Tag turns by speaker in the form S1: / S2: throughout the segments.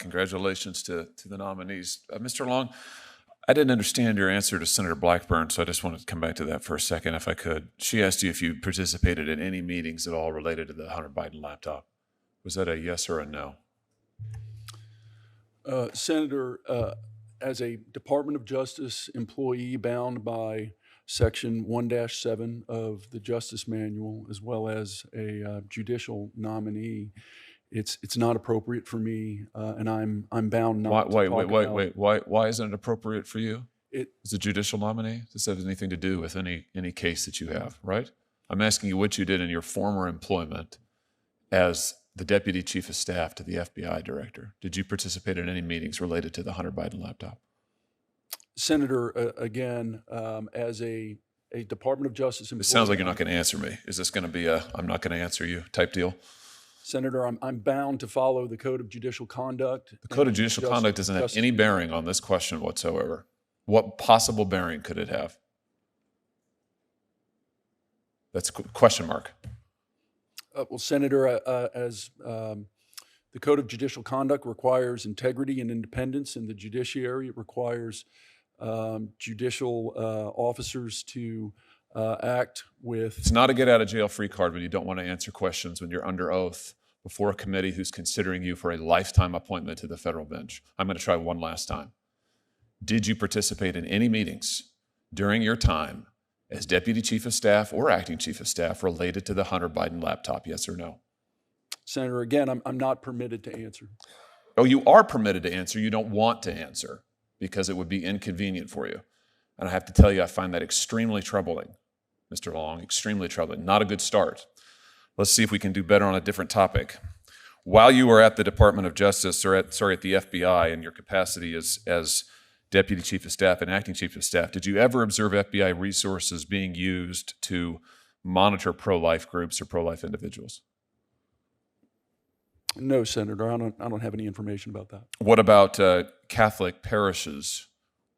S1: Congratulations to the nominees. Mr. Long, I didn't understand your answer to Senator Blackburn, so I just wanted to come back to that for a second, if I could. She asked you if you participated in any meetings at all related to the Hunter Biden laptop. Was that a yes or a no?
S2: Senator, as a Department of Justice employee bound by Section 1-7 of the Justice Manual, as well as a judicial nominee, it's not appropriate for me, and I'm bound not to talk about.
S1: Why isn't it appropriate for you? As a judicial nominee? This has anything to do with any case that you have, right? I'm asking you what you did in your former employment as the Deputy Chief of Staff to the FBI Director. Did you participate in any meetings related to the Hunter Biden laptop?
S2: Senator, again, as a Department of Justice employee.
S1: It sounds like you're not going to answer me. Is this going to be a I'm not going to answer you type deal?
S2: Senator, I'm bound to follow the Code of Judicial Conduct.
S1: The Code of Judicial Conduct doesn't have any bearing on this question whatsoever. What possible bearing could it have? That's a question mark.
S2: Well, Senator, as the Code of Judicial Conduct requires integrity and independence in the judiciary, it requires judicial officers to act with...
S1: It's not a get-out-of-jail-free card when you don't want to answer questions when you're under oath before a committee who's considering you for a lifetime appointment to the federal bench. I'm going to try one last time. Did you participate in any meetings during your time as Deputy Chief of Staff or Acting Chief of Staff related to the Hunter Biden laptop, yes or no?
S2: Senator, again, I'm not permitted to answer.
S1: Oh, you are permitted to answer. You don't want to answer because it would be inconvenient for you. And I have to tell you, I find that extremely troubling, Mr. Long, extremely troubling. Not a good start. Let's see if we can do better on a different topic. While you were at the Department of Justice, or at the FBI in your capacity as Deputy Chief of Staff and Acting Chief of Staff, did you ever observe FBI resources being used to monitor pro-life groups or pro-life individuals?
S2: No, Senator. I don't have any information about that.
S1: What about Catholic parishes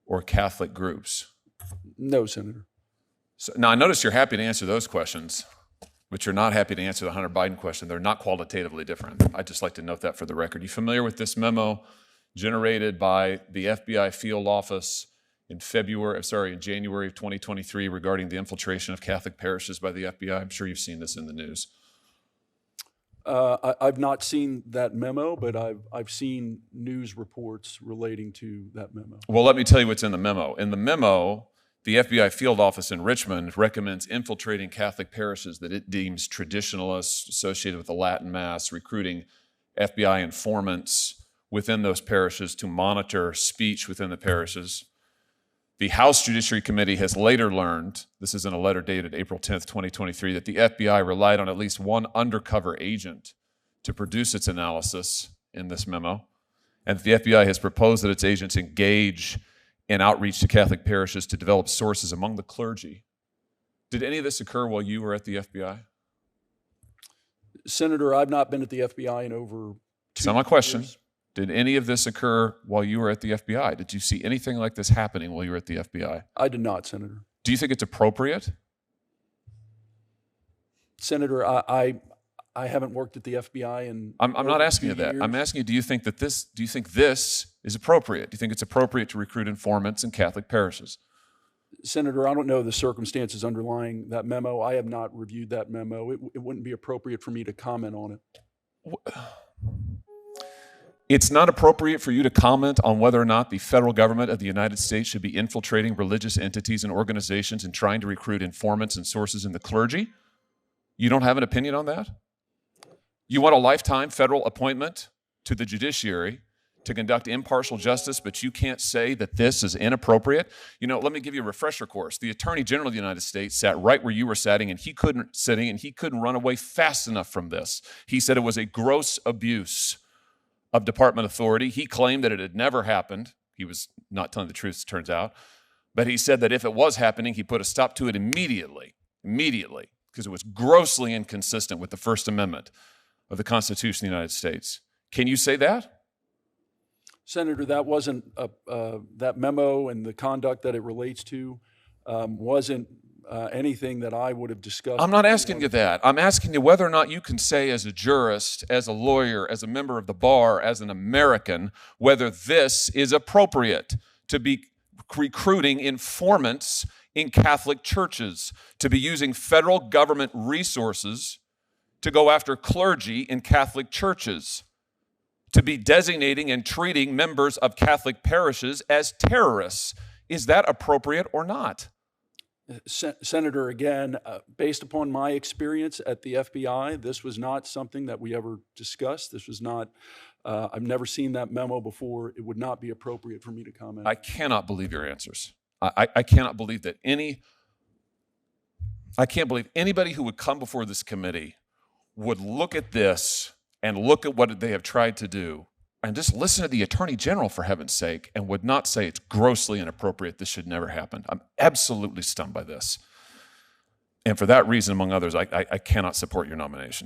S1: or Catholic groups?
S2: No, Senator.
S1: So, now, I notice you're happy to answer those questions, but you're not happy to answer the Hunter Biden question. They're not qualitatively different. I'd just like to note that for the record. You familiar with this memo generated by the FBI field office in January of 2023 regarding the infiltration of Catholic parishes by the FBI? I'm sure you've seen this in the news.
S2: I've not seen that memo, but I've seen news reports relating to that memo.
S1: Well, let me tell you what's in the memo. In the memo, the FBI field office in Richmond recommends infiltrating Catholic parishes that it deems traditionalists associated with the Latin Mass, recruiting FBI informants within those parishes to monitor speech within the parishes. The House Judiciary Committee has later learned, this is in a letter dated April 10th, 2023, that the FBI relied on at least one undercover agent to produce its analysis in this memo, and the FBI has proposed that its agents engage in outreach to Catholic parishes to develop sources among the clergy. Did any of this occur while you were at the FBI?
S2: Senator, I've not been at the FBI in over 2 years.
S1: That's not my question. Did any of this occur while you were at the FBI? Did you see anything like this happening while you were at the FBI?
S2: I did not, Senator.
S1: Do you think it's appropriate?
S2: Senator, I haven't worked at the FBI in
S1: I'm not asking you that.
S2: years.
S1: I'm asking you, do you think this is appropriate? Do you think it's appropriate to recruit informants in Catholic parishes?
S2: Senator, I don't know the circumstances underlying that memo. I have not reviewed that memo. It wouldn't be appropriate for me to comment on it.
S1: It's not appropriate for you to comment on whether or not the federal government of the United States should be infiltrating religious entities and organizations and trying to recruit informants and sources in the clergy? You don't have an opinion on that? You want a lifetime federal appointment to the judiciary to conduct impartial justice, but you can't say that this is inappropriate? You know, let me give you a refresher course. The Attorney General of the United States sat right where you were sitting, and he couldn't run away fast enough from this. He said it was a gross abuse of department authority. He claimed that it had never happened. He was not telling the truth, it turns out. But he said that if it was happening, he put a stop to it immediately, because it was grossly inconsistent with the First Amendment of the Constitution of the United States. Can you say that?
S2: Senator, that wasn't that memo and the conduct that it relates to wasn't anything that I would have discussed.
S1: I'm not asking you that. I'm asking you whether or not you can say as a jurist, as a lawyer, as a member of the bar, as an American, whether this is appropriate to be recruiting informants in Catholic churches, to be using federal government resources to go after clergy in Catholic churches, to be designating and treating members of Catholic parishes as terrorists. Is that appropriate or not?
S2: Senator, again, based upon my experience at the FBI, this was not something that we ever discussed. This was not, I've never seen that memo before. It would not be appropriate for me to comment.
S1: I cannot believe your answers. I cannot believe that I can't believe anybody who would come before this committee would look at this and look at what they have tried to do and just listen to the Attorney General, for heaven's sake, and would not say it's grossly inappropriate, this should never happen. I'm absolutely stunned by this. And for that reason, among others, I cannot support your nomination.